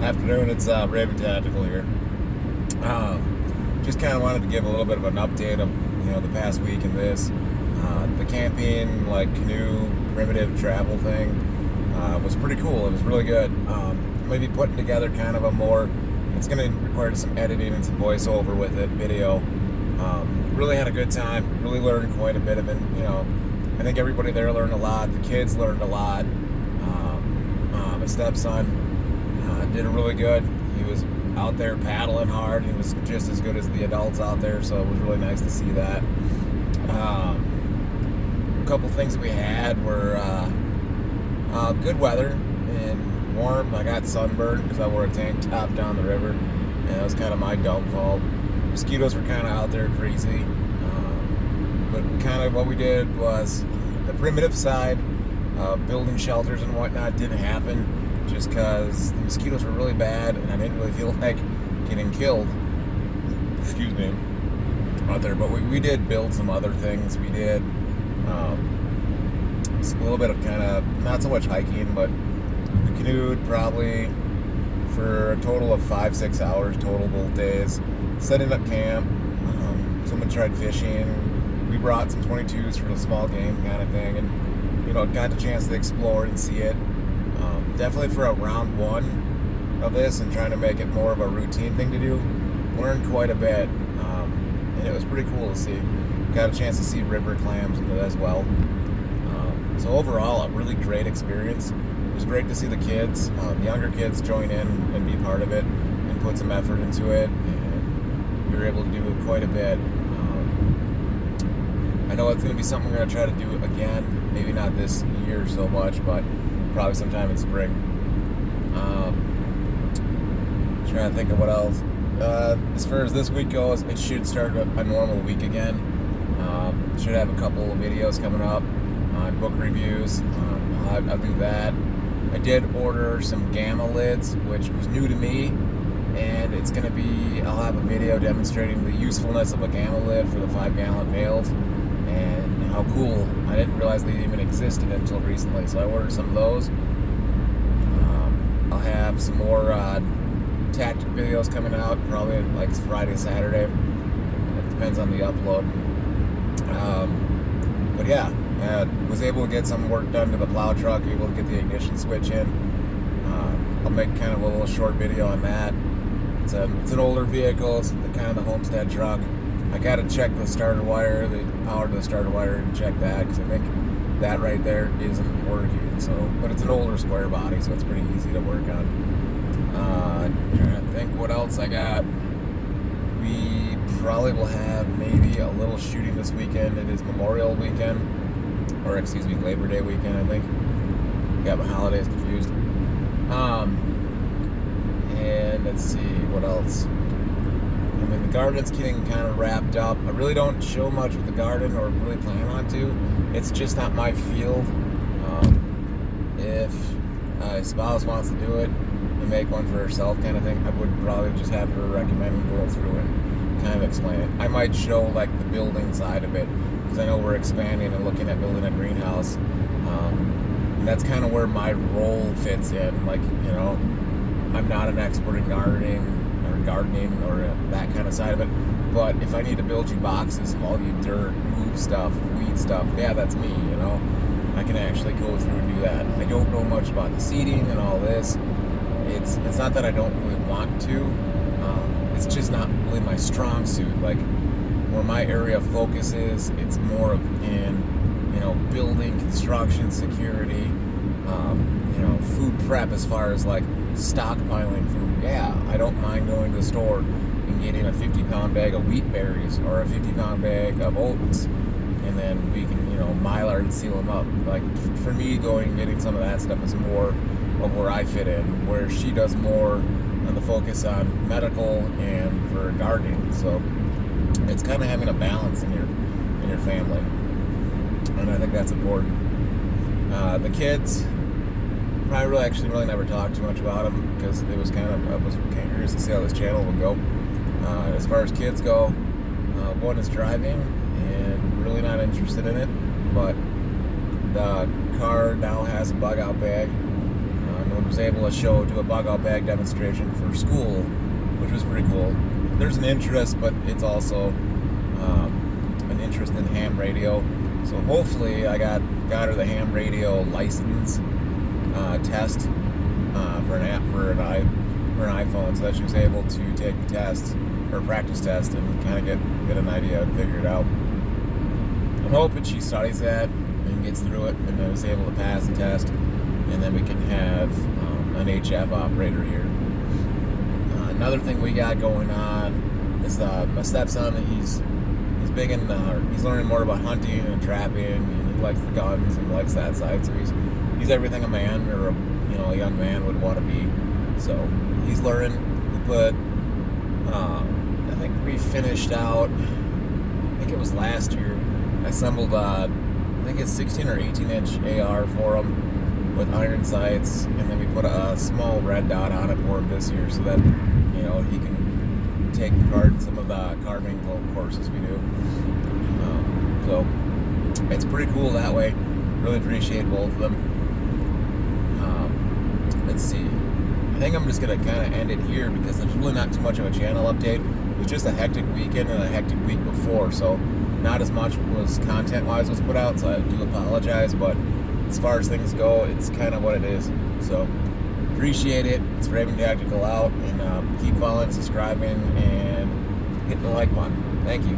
Afternoon, it's Raven Tactical here. Just kind of wanted to give a little bit of an update of the past week and this. The camping, like canoe, primitive travel thing was pretty cool. It was really good. Maybe putting together kind of a more. It's going to require some editing and some voiceover with it, video. Really had a good time. Really learned quite a bit of it. I think everybody there learned a lot. The kids learned a lot. My stepson did it really good. He was out there paddling hard. He was just as good as the adults out there, so it was really nice to see that. A couple things that we had were good weather and warm. I got sunburned because I wore a tank top down the river, and that was kind of my downfall. Mosquitoes were kind of out there crazy, but kind of what we did was the primitive side, building shelters and whatnot, didn't happen. Just because the mosquitoes were really bad and I didn't really feel like getting killed, excuse me, out there. But we did build some other things. We did a little bit of kind of, not so much hiking, but we canoed probably for a total of 5-6 hours total both days, setting up camp. Someone tried fishing. We brought some 22s for the small game kind of thing, and got the chance to explore and see it. Definitely for a round one of this and trying to make it more of a routine thing to do, learned quite a bit, and it was pretty cool to see. Got a chance to see river clams as well. So overall, a really great experience. It was great to see the kids, younger kids, join in and be part of it and put some effort into it, and we were able to do quite a bit. I know it's going to be something we're going to try to do again, maybe not this year so much, but probably sometime in spring. Trying to think of what else. As far as this week goes, it should start a normal week again. Should have a couple of videos coming up on book reviews. I'll do that. I did order some Gamma lids, which was new to me, and it's going to be, I'll have a video demonstrating the usefulness of a Gamma lid for the 5-gallon pails and how cool. I didn't realize they even existed until recently, so I ordered some of those. I'll have some more tactic videos coming out, probably like Friday, Saturday. It depends on the upload. But yeah, was able to get some work done to the plow truck, able to get the ignition switch in. I'll make kind of a little short video on that. It's an older vehicle, it's kind of the homestead truck. I gotta check the starter wire, the power to the starter wire, and check that, because I think that right there isn't working. So, but it's an older square body, so it's pretty easy to work on. Trying to think what else I got. We probably will have maybe a little shooting this weekend. It is Memorial Weekend, or excuse me, Labor Day weekend, I think. Got my holidays confused. And let's see what else. I mean, the garden's getting kind of wrapped up. I really don't show much with the garden, or really plan on to. It's just not my field. If my spouse wants to do it and make one for herself kind of thing, I would probably just have her recommend going through and kind of explain it. I might show like the building side of it, because I know we're expanding and looking at building a greenhouse. And that's kind of where my role fits in. Like, I'm not an expert in gardening or that kind of side of it, but if I need to build you boxes, haul you dirt, move stuff, weed stuff, yeah, that's me. I can actually go through and do that. I don't know much about the seeding and all this. It's not that I don't really want to. It's just not really my strong suit. Like, where my area of focus is, it's more of in building, construction, security, food prep, as far as like stockpiling food. Yeah, I don't mind going to the store and getting a 50-pound bag of wheat berries or a 50-pound bag of oats, and then we can Mylar and seal them up. Like, for me, going and getting some of that stuff is more of where I fit in, where she does more on the focus on medical and for gardening. So it's kind of having a balance in your family, and I think that's important. The kids, probably really never talked too much about them, because it was I was curious to see how this channel would go. As far as kids go, one is driving and really not interested in it, but the car now has a bug out bag. No was able to do a bug out bag demonstration for school, which was pretty cool. There's an interest, but it's also an interest in ham radio. So hopefully I got her the ham radio license test for an iPhone, so that she was able to take the test or practice test and kind of get an idea and figure it out. I'm hoping she studies that and gets through it and then is able to pass the test, and then we can have an HF operator here. Another thing we got going on is my stepson. He's big in he's learning more about hunting and trapping, and he likes the guns and likes that side. So he's everything a man or a young man would want to be. So he's learning. We put I think we finished out. I think it was last year. I assembled I think it's 16 or 18 inch AR for him with iron sights, and then we put a small red dot on it for him this year, so that he can take part in some of the carving courses we do. So it's pretty cool that way. Really appreciate both of them. Let's see. I think I'm just gonna kind of end it here because there's really not too much of a channel update. It was just a hectic weekend and a hectic week before, so not as much was content-wise was put out. So I do apologize, but as far as things go, it's kind of what it is. So appreciate it. It's Raven Tactical out, and keep following, subscribing, and hitting the like button. Thank you.